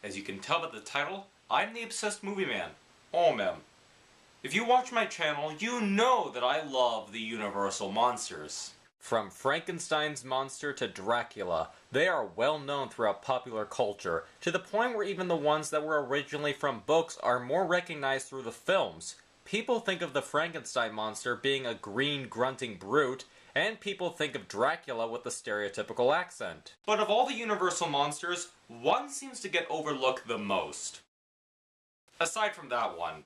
As you can tell by the title, I'm the obsessed movie man, O.M.M. If you watch my channel, you know that I love the Universal monsters. From Frankenstein's monster to Dracula, they are well known throughout popular culture, to the point where even the ones that were originally from books are more recognized through the films. People think of the Frankenstein monster being a green, grunting brute, and people think of Dracula with the stereotypical accent. But of all the Universal monsters, one seems to get overlooked the most. Aside from that one.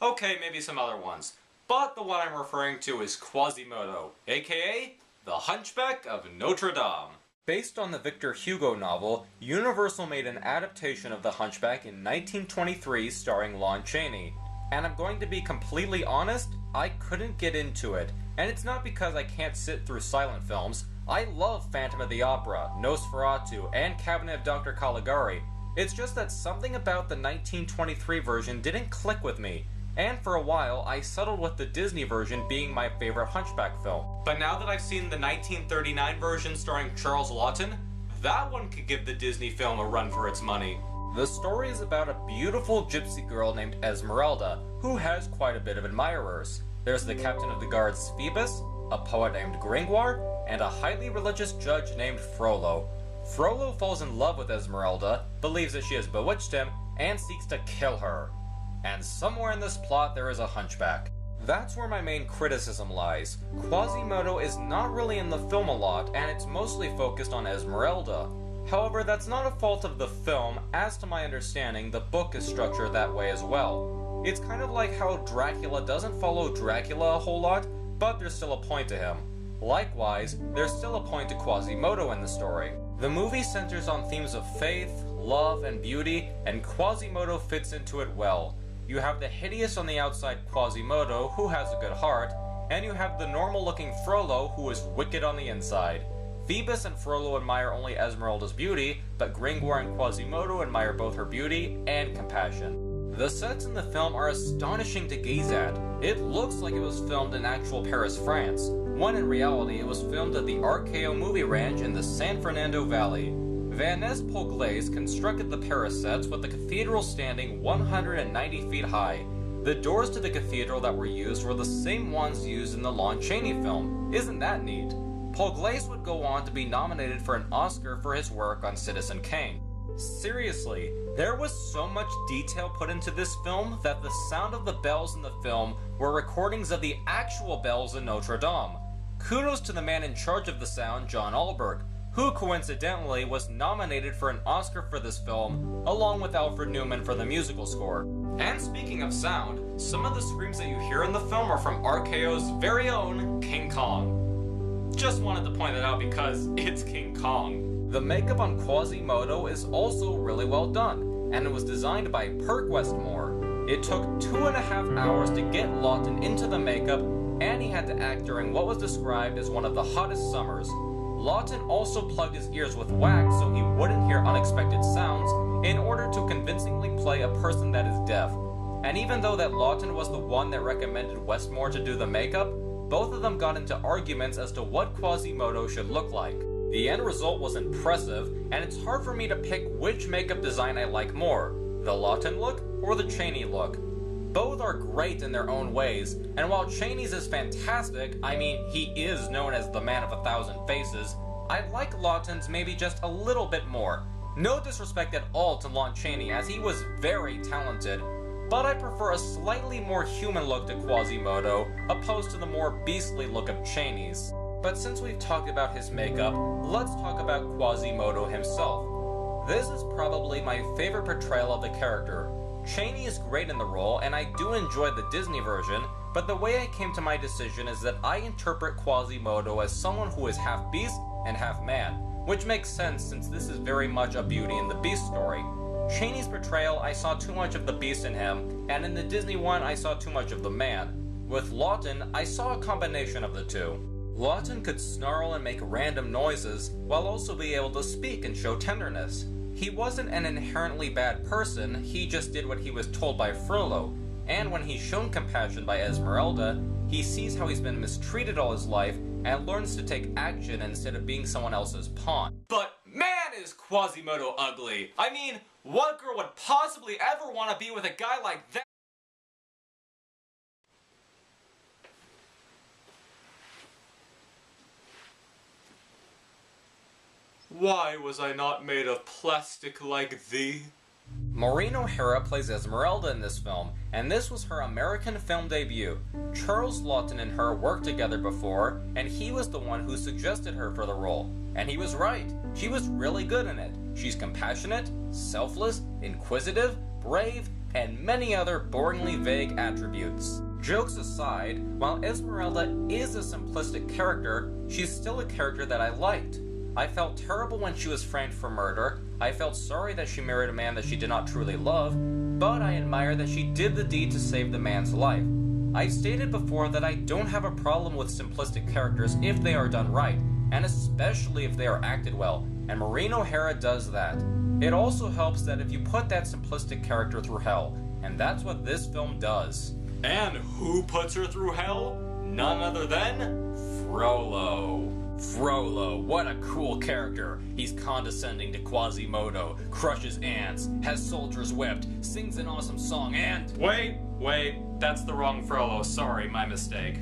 Okay, maybe some other ones. But the one I'm referring to is Quasimodo, aka the Hunchback of Notre Dame. Based on the Victor Hugo novel, Universal made an adaptation of The Hunchback in 1923 starring Lon Chaney. And I'm going to be completely honest, I couldn't get into it. And it's not because I can't sit through silent films. I love Phantom of the Opera, Nosferatu, and Cabinet of Dr. Caligari. It's just that something about the 1923 version didn't click with me. And for a while, I settled with the Disney version being my favorite Hunchback film. But now that I've seen the 1939 version starring Charles Laughton, that one could give the Disney film a run for its money. The story is about a beautiful gypsy girl named Esmerelda, who has quite a bit of admirers. There's the captain of the guards Phoebus, a poet named Gringoire, and a highly religious judge named Frollo. Frollo falls in love with Esmerelda, believes that she has bewitched him, and seeks to kill her. And somewhere in this plot there is a hunchback. That's where my main criticism lies. Quasimodo is not really in the film a lot, and it's mostly focused on Esmeralda. However, that's not a fault of the film, as to my understanding, the book is structured that way as well. It's kind of like how Dracula doesn't follow Dracula a whole lot, but there's still a point to him. Likewise, there's still a point to Quasimodo in the story. The movie centers on themes of faith, love, and beauty, and Quasimodo fits into it well. You have the hideous on the outside Quasimodo, who has a good heart, and you have the normal-looking Frollo, who is wicked on the inside. Phoebus and Frollo admire only Esmeralda's beauty, but Gringoire and Quasimodo admire both her beauty and compassion. The sets in the film are astonishing to gaze at. It looks like it was filmed in actual Paris, France, when in reality it was filmed at the RKO Movie Ranch in the San Fernando Valley. Van Ness Paul constructed the Paris sets with the cathedral standing 190 feet high. The doors to the cathedral that were used were the same ones used in the Lon Chaney film. Isn't that neat? Paul would go on to be nominated for an Oscar for his work on Citizen Kane. Seriously, there was so much detail put into this film that the sound of the bells in the film were recordings of the actual bells in Notre Dame. Kudos to the man in charge of the sound, John Alberg, who coincidentally was nominated for an Oscar for this film, along with Alfred Newman for the musical score. And speaking of sound, some of the screams that you hear in the film are from RKO's very own King Kong. Just wanted to point that out because it's King Kong. The makeup on Quasimodo is also really well done, and it was designed by Perk Westmore. It took 2.5 hours to get Laughton into the makeup, and he had to act during what was described as one of the hottest summers. Laughton also plugged his ears with wax so he wouldn't hear unexpected sounds in order to convincingly play a person that is deaf. And even though that Laughton was the one that recommended Westmore to do the makeup, both of them got into arguments as to what Quasimodo should look like. The end result was impressive, and it's hard for me to pick which makeup design I like more, the Laughton look or the Chaney look. Both are great in their own ways, and while Chaney's is fantastic, I mean, he is known as the man of 1,000 faces, I like Laughton's maybe just a little bit more. No disrespect at all to Lon Chaney, as he was very talented, but I prefer a slightly more human look to Quasimodo, opposed to the more beastly look of Chaney's. But since we've talked about his makeup, let's talk about Quasimodo himself. This is probably my favorite portrayal of the character. Chaney is great in the role, and I do enjoy the Disney version, but the way I came to my decision is that I interpret Quasimodo as someone who is half beast and half man, which makes sense since this is very much a Beauty and the Beast story. Chaney's portrayal, I saw too much of the beast in him, and in the Disney one I saw too much of the man. With Laughton, I saw a combination of the two. Laughton could snarl and make random noises, while also be able to speak and show tenderness. He wasn't an inherently bad person, he just did what he was told by Frollo, and when he's shown compassion by Esmeralda, he sees how he's been mistreated all his life and learns to take action instead of being someone else's pawn. But man, is Quasimodo ugly! I mean, what girl would possibly ever want to be with a guy like that? Why was I not made of plastic like thee? Maureen O'Hara plays Esmerelda in this film, and this was her American film debut. Charles Laughton and her worked together before, and he was the one who suggested her for the role. And he was right. She was really good in it. She's compassionate, selfless, inquisitive, brave, and many other boringly vague attributes. Jokes aside, while Esmerelda is a simplistic character, she's still a character that I liked. I felt terrible when she was framed for murder, I felt sorry that she married a man that she did not truly love, but I admire that she did the deed to save the man's life. I've stated before that I don't have a problem with simplistic characters if they are done right, and especially if they are acted well, and Maureen O'Hara does that. It also helps that if you put that simplistic character through hell, and that's what this film does. And who puts her through hell? None other than Frollo. Frollo, what a cool character. He's condescending to Quasimodo, crushes ants, has soldiers whipped, sings an awesome song, and... Wait, that's the wrong Frollo. Sorry, my mistake.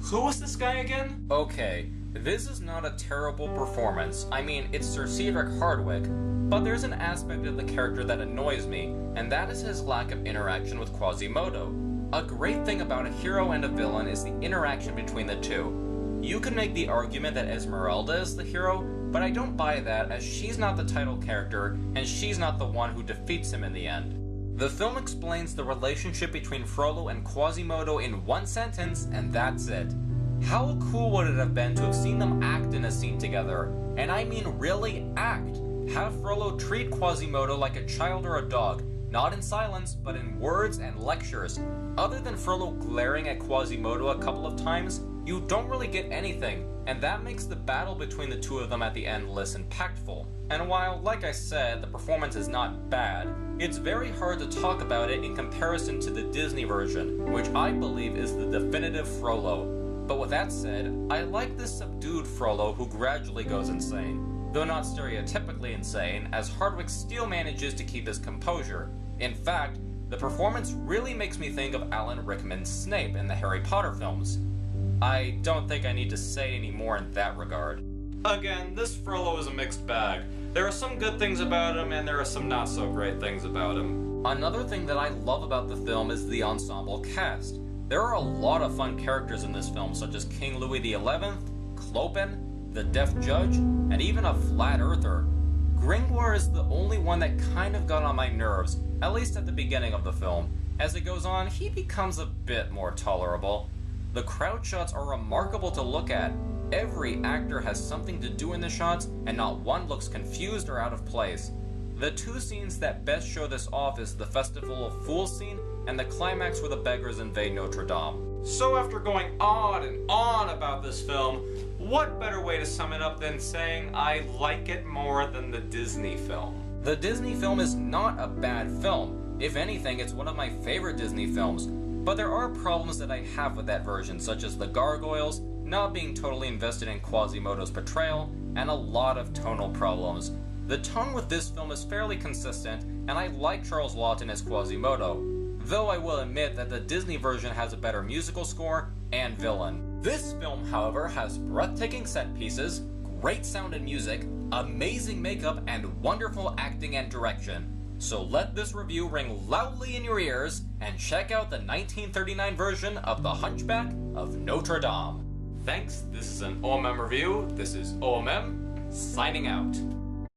Who was this guy again? Okay, this is not a terrible performance. I mean, it's Sir Cedric Hardwicke, but there's an aspect of the character that annoys me, and that is his lack of interaction with Quasimodo. A great thing about a hero and a villain is the interaction between the two. You could make the argument that Esmeralda is the hero, but I don't buy that as she's not the title character and she's not the one who defeats him in the end. The film explains the relationship between Frollo and Quasimodo in one sentence, and that's it. How cool would it have been to have seen them act in a scene together? And I mean really act. Have Frollo treat Quasimodo like a child or a dog. Not in silence, but in words and lectures. Other than Frollo glaring at Quasimodo a couple of times, you don't really get anything, and that makes the battle between the two of them at the end less impactful. And while, like I said, the performance is not bad, it's very hard to talk about it in comparison to the Disney version, which I believe is the definitive Frollo. But with that said, I like this subdued Frollo who gradually goes insane. Though not stereotypically insane, as Hardwicke still manages to keep his composure. In fact, the performance really makes me think of Alan Rickman's Snape in the Harry Potter films. I don't think I need to say any more in that regard. Again, this Frollo is a mixed bag. There are some good things about him, and there are some not so great things about him. Another thing that I love about the film is the ensemble cast. There are a lot of fun characters in this film, such as King Louis XI, Clopin, the Deaf Judge, and even a Flat Earther. Gringoire is the only one that kind of got on my nerves, at least at the beginning of the film. As it goes on, he becomes a bit more tolerable. The crowd shots are remarkable to look at. Every actor has something to do in the shots, and not one looks confused or out of place. The two scenes that best show this off is the Festival of Fools scene and the climax where the beggars invade Notre Dame. So after going on and on about this film, what better way to sum it up than saying I like it more than the Disney film? The Disney film is not a bad film. If anything, it's one of my favorite Disney films. But there are problems that I have with that version, such as the gargoyles, not being totally invested in Quasimodo's portrayal, and a lot of tonal problems. The tone with this film is fairly consistent, and I like Charles Laughton as Quasimodo, though I will admit that the Disney version has a better musical score and villain. This film, however, has breathtaking set pieces, great sound and music, amazing makeup, and wonderful acting and direction. So let this review ring loudly in your ears, and check out the 1939 version of The Hunchback of Notre Dame. Thanks, this is an O.M.M review. This is O.M.M, signing out.